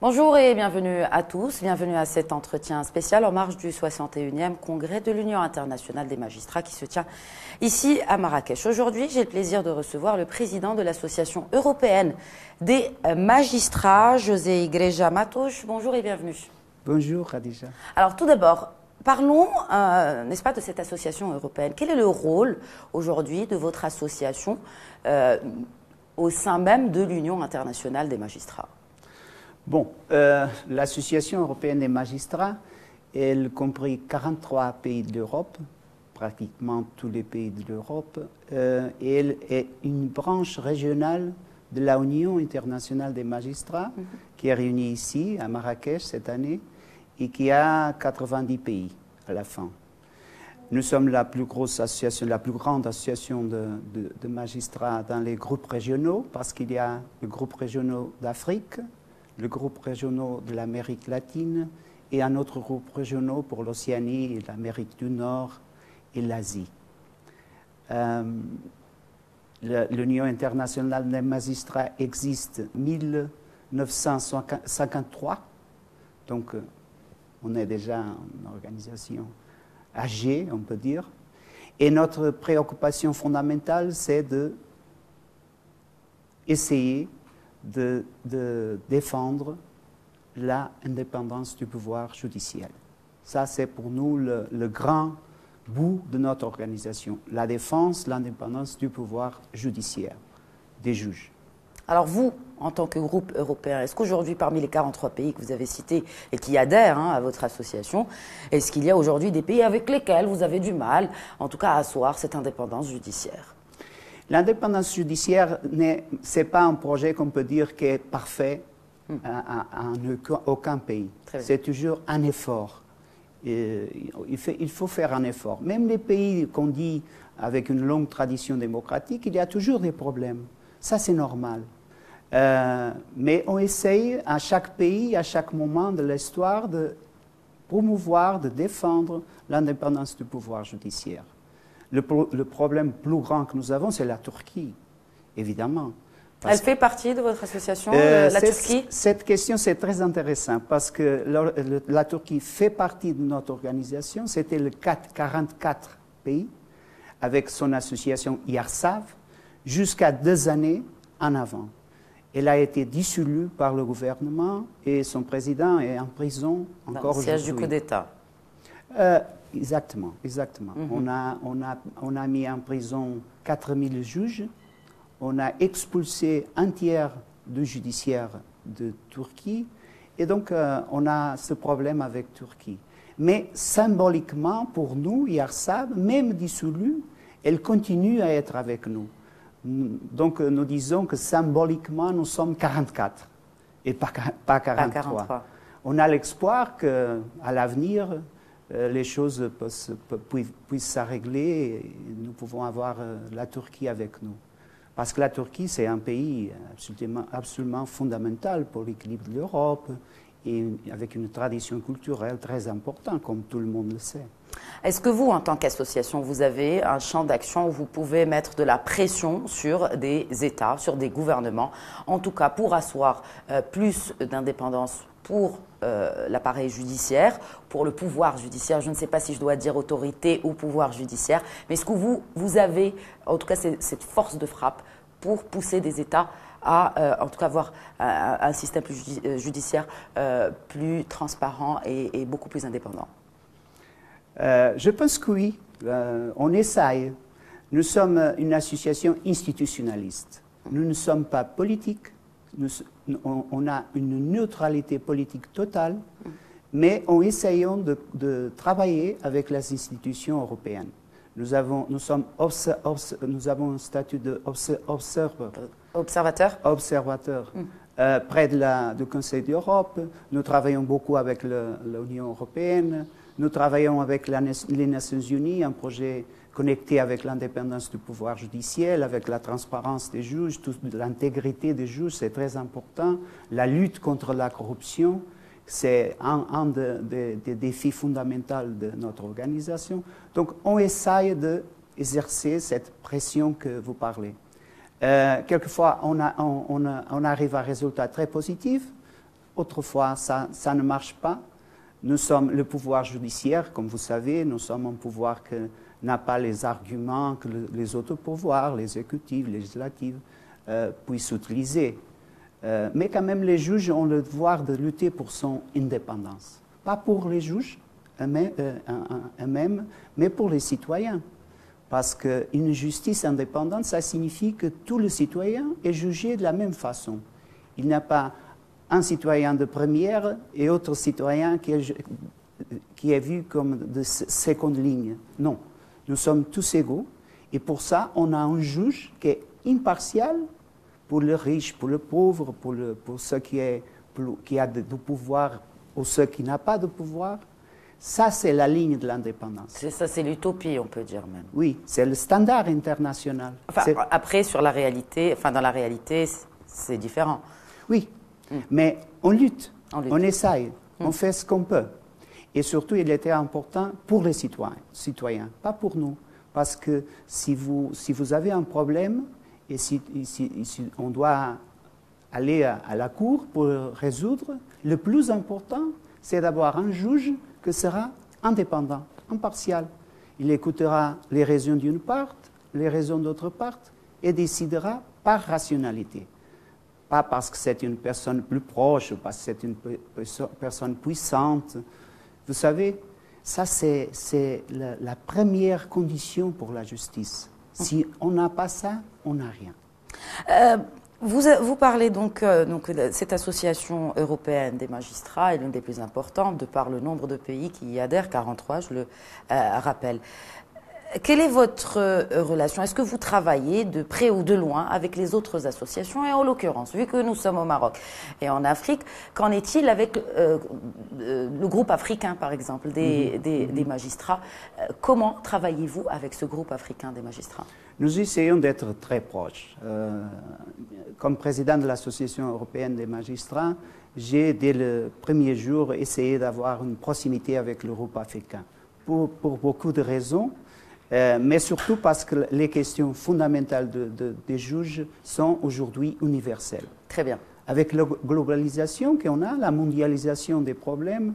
Bonjour et bienvenue à tous, bienvenue à cet entretien spécial en marge du 61e congrès de l'Union internationale des magistrats qui se tient ici à Marrakech. Aujourd'hui, j'ai le plaisir de recevoir le président de l'Association européenne des magistrats, José Igreja Matos. Bonjour et bienvenue. Bonjour Khadija. Alors tout d'abord, parlons, n'est-ce pas, de cette association européenne. Quel est le rôle aujourd'hui de votre association au sein même de l'Union internationale des magistrats ? Bon, l'Association européenne des magistrats, elle comprit 43 pays de l'Europe, pratiquement tous les pays de l'Europe, et elle est une branche régionale de la Union internationale des magistrats, qui est réunie ici, à Marrakech, cette année, et qui a 90 pays à la fin. Nous sommes la plus grosse association, la plus grande association de magistrats dans les groupes régionaux, parce qu'il y a le groupe régional d'Afrique, le groupe régional de l'Amérique latine et un autre groupe régional pour l'Océanie, l'Amérique du Nord et l'Asie. L'Union internationale des magistrats existe en 1953, donc on est déjà une organisation âgée, on peut dire. Et notre préoccupation fondamentale, c'est d'essayer de défendre l'indépendance du pouvoir judiciaire. Ça, c'est pour nous le grand bout de notre organisation, la défense, l'indépendance du pouvoir judiciaire, des juges. Alors vous, en tant que groupe européen, est-ce qu'aujourd'hui, parmi les 43 pays que vous avez cités et qui adhèrent à votre association, est-ce qu'il y a aujourd'hui des pays avec lesquels vous avez du mal, en tout cas, à asseoir cette indépendance judiciaire ? L'indépendance judiciaire, ce n'est pas un projet qu'on peut dire qui est parfait en aucun pays. C'est toujours un effort. Il faut faire un effort. Même les pays qu'on dit avec une longue tradition démocratique, il y a toujours des problèmes. Ça, c'est normal. Mais on essaye à chaque pays, à chaque moment de l'histoire, de promouvoir, de défendre l'indépendance du pouvoir judiciaire. Le problème plus grand que nous avons, c'est la Turquie, évidemment. Elle fait partie de votre association, la Turquie ? Cette question, c'est très intéressant parce que la Turquie fait partie de notre organisation. C'était le 44 pays avec son association IARSAV jusqu'à 2 années en avant. Elle a été dissolue par le gouvernement et son président est en prison encore aujourd'hui. Siège du coup d'État. Exactement. On a mis en prison 4000 juges, on a expulsé un tiers du judiciaire de Turquie, et donc on a ce problème avec Turquie. Mais symboliquement, pour nous, IARSAV, même dissolue, elle continue à être avec nous. Donc nous disons que symboliquement, nous sommes 44 et pas 43. On a l'espoir qu'à l'avenir, les choses puissent se régler et nous pouvons avoir la Turquie avec nous. Parce que la Turquie, c'est un pays absolument fondamental pour l'équilibre de l'Europe et avec une tradition culturelle très importante, comme tout le monde le sait. Est-ce que vous, en tant qu'association, vous avez un champ d'action où vous pouvez mettre de la pression sur des États, sur des gouvernements, en tout cas pour asseoir plus d'indépendance pour l'appareil judiciaire, pour le pouvoir judiciaire, je ne sais pas si je dois dire autorité ou pouvoir judiciaire, mais est-ce que vous avez, en tout cas, cette force de frappe pour pousser des États à, en tout cas, avoir un système judiciaire plus transparent et beaucoup plus indépendant ? Je pense que oui, on essaye. Nous sommes une association institutionnaliste. Nous ne sommes pas politiques. On a une neutralité politique totale, mais on essayons de travailler avec les institutions européennes. Nous avons un statut d'observateur près du Conseil d'Europe. Nous travaillons beaucoup avec l'Union européenne. Nous travaillons avec les Nations Unies, un projet connecté avec l'indépendance du pouvoir judiciaire, avec la transparence des juges, l'intégrité des juges, c'est très important. La lutte contre la corruption, c'est un des défis fondamentaux de notre organisation. Donc, on essaye d'exercer cette pression que vous parlez. Quelquefois, on arrive à un résultat très positif. autrefois, ça ne marche pas. Nous sommes le pouvoir judiciaire, comme vous savez, nous sommes un pouvoir qui n'a pas les arguments que les autres pouvoirs, l'exécutif, législatif, puissent utiliser. Mais quand même, les juges ont le devoir de lutter pour son indépendance. Pas pour les juges eux-mêmes, mais pour les citoyens. Parce qu'une justice indépendante, ça signifie que tout le citoyen est jugé de la même façon. Il n'y a pas un citoyen de première et autre citoyen qui est vu comme de seconde ligne. Non, nous sommes tous égaux. Et pour ça, on a un juge qui est impartial pour le riche, pour le pauvre, pour ceux qui a du pouvoir ou ceux qui n'ont pas de pouvoir. Ça, c'est la ligne de l'indépendance. Ça, c'est l'utopie, on peut dire même. Oui, c'est le standard international. Enfin, après, dans la réalité, c'est différent. Oui, mais on lutte, on essaye, on fait ce qu'on peut. Et surtout, il était important pour les citoyens, pas pour nous. Parce que si vous avez un problème, et si on doit aller à la cour pour le résoudre, le plus important, c'est d'avoir un juge qui sera indépendant, impartial. Il écoutera les raisons d'une part, les raisons d'autre part, et décidera par rationalité. Pas parce que c'est une personne plus proche, ou parce que c'est une personne puissante. Vous savez, ça c'est la première condition pour la justice. Si on n'a pas ça, on n'a rien. Vous parlez donc de cette association européenne des magistrats est l'une des plus importantes de par le nombre de pays qui y adhèrent, 43, je le rappelle. Quelle est votre relation? Est-ce que vous travaillez de près ou de loin avec les autres associations? Et en l'occurrence, vu que nous sommes au Maroc et en Afrique, qu'en est-il avec le groupe africain, par exemple, des magistrats? Comment travaillez-vous avec ce groupe africain des magistrats? Nous essayons d'être très proches. Comme président de l'Association européenne des magistrats, j'ai, dès le premier jour, essayé d'avoir une proximité avec le groupe africain. Pour beaucoup de raisons, mais surtout parce que les questions fondamentales des juges sont aujourd'hui universelles. Très bien. Avec la globalisation qu'on a, la mondialisation des problèmes,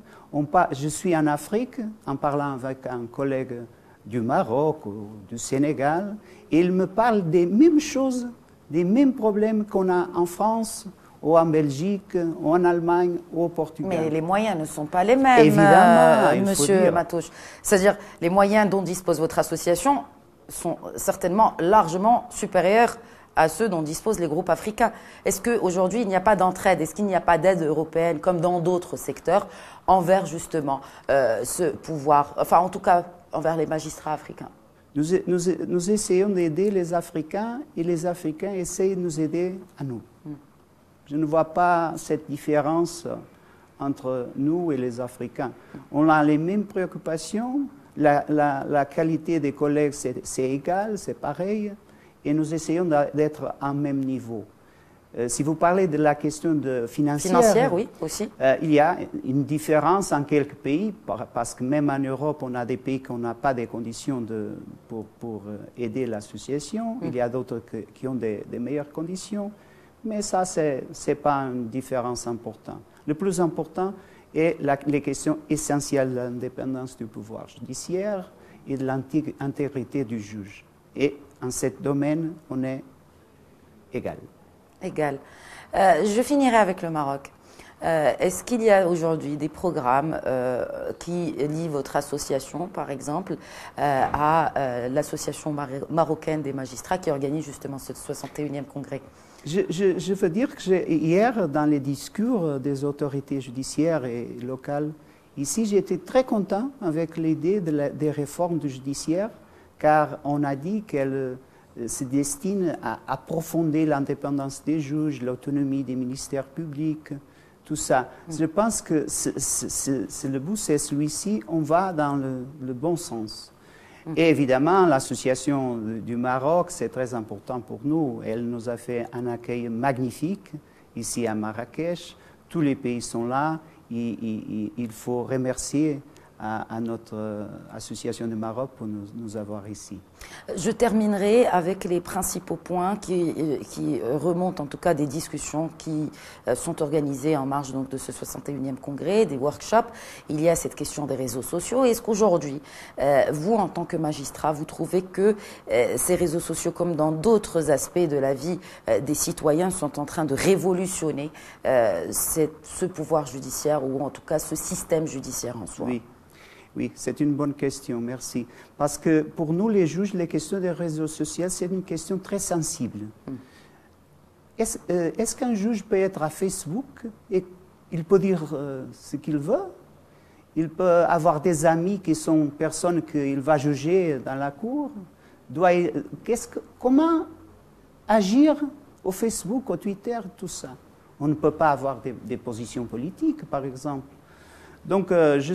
je suis en Afrique, en parlant avec un collègue du Maroc ou du Sénégal, et il me parle des mêmes choses, des mêmes problèmes qu'on a en France, ou en Belgique, ou en Allemagne, ou au Portugal. Mais les moyens ne sont pas les mêmes, évidemment, Monsieur Matouche. C'est-à-dire, les moyens dont dispose votre association sont certainement largement supérieurs à ceux dont disposent les groupes africains. Est-ce qu'aujourd'hui, il n'y a pas d'entraide? Est-ce qu'il n'y a pas d'aide européenne, comme dans d'autres secteurs, envers justement ce pouvoir, enfin en tout cas envers les magistrats africains? Nous essayons d'aider les Africains et les Africains essayent de nous aider à nous. Je ne vois pas cette différence entre nous et les Africains. On a les mêmes préoccupations, la qualité des collègues c'est égal, c'est pareil, et nous essayons d'être à même niveau. Si vous parlez de la question financière, oui, aussi. Il y a une différence en quelques pays, parce que même en Europe, on a des pays qui n'ont pas des conditions pour aider l'association. Il y a d'autres qui ont des meilleures conditions. Mais ça, ce n'est pas une différence importante. Le plus important est les questions essentielles de l'indépendance du pouvoir judiciaire et de l'intégrité du juge. Et en ce domaine, on est égal. Égal. Je finirai avec le Maroc. Est-ce qu'il y a aujourd'hui des programmes qui lient votre association, par exemple, à l'association marocaine des magistrats qui organise justement ce 61e congrès? Je veux dire que hier, dans les discours des autorités judiciaires et locales, ici, j'ai été très content avec l'idée des réformes du judiciaire, car on a dit qu'elles se destinent à approfondir l'indépendance des juges, l'autonomie des ministères publics, tout ça. Je pense que le but, c'est celui-ci, on va dans le bon sens. Et évidemment, l'association du Maroc, c'est très important pour nous. Elle nous a fait un accueil magnifique ici à Marrakech. Tous les pays sont là. Il faut remercier à notre association de Maroc pour nous avoir ici. Je terminerai avec les principaux points qui remontent en tout cas des discussions qui sont organisées en marge donc, de ce 61e congrès, des workshops. Il y a cette question des réseaux sociaux. Est-ce qu'aujourd'hui, vous, en tant que magistrat, vous trouvez que ces réseaux sociaux, comme dans d'autres aspects de la vie des citoyens, sont en train de révolutionner ce pouvoir judiciaire ou en tout cas ce système judiciaire en soi? Oui, c'est une bonne question, merci. Parce que pour nous, les juges, les questions des réseaux sociaux, c'est une question très sensible. Est-ce qu'un juge peut être à Facebook et il peut dire ce qu'il veut? Il peut avoir des amis qui sont personnes qu'il va juger dans la cour? Comment agir au Facebook, au Twitter, tout ça? On ne peut pas avoir des positions politiques, par exemple. Donc, je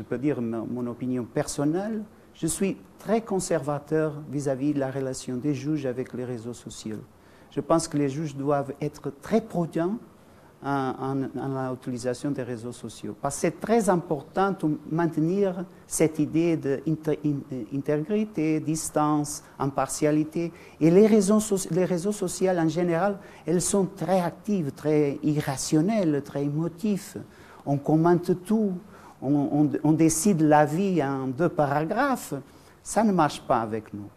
peux dire mon opinion personnelle, je suis très conservateur vis-à-vis de la relation des juges avec les réseaux sociaux. Je pense que les juges doivent être très prudents en l'utilisation des réseaux sociaux. Parce que c'est très important de maintenir cette idée d'intégrité, distance, impartialité. Et les réseaux sociaux, en général, elles sont très actives, très irrationnelles, très émotives. On commente tout, on décide la vie en 2 paragraphes. Ça ne marche pas avec nous.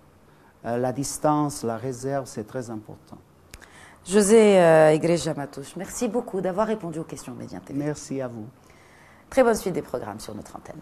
La distance, la réserve, c'est très important. José Igreja Matos, merci beaucoup d'avoir répondu aux questions de Média TV. Merci à vous. Très bonne suite des programmes sur notre antenne.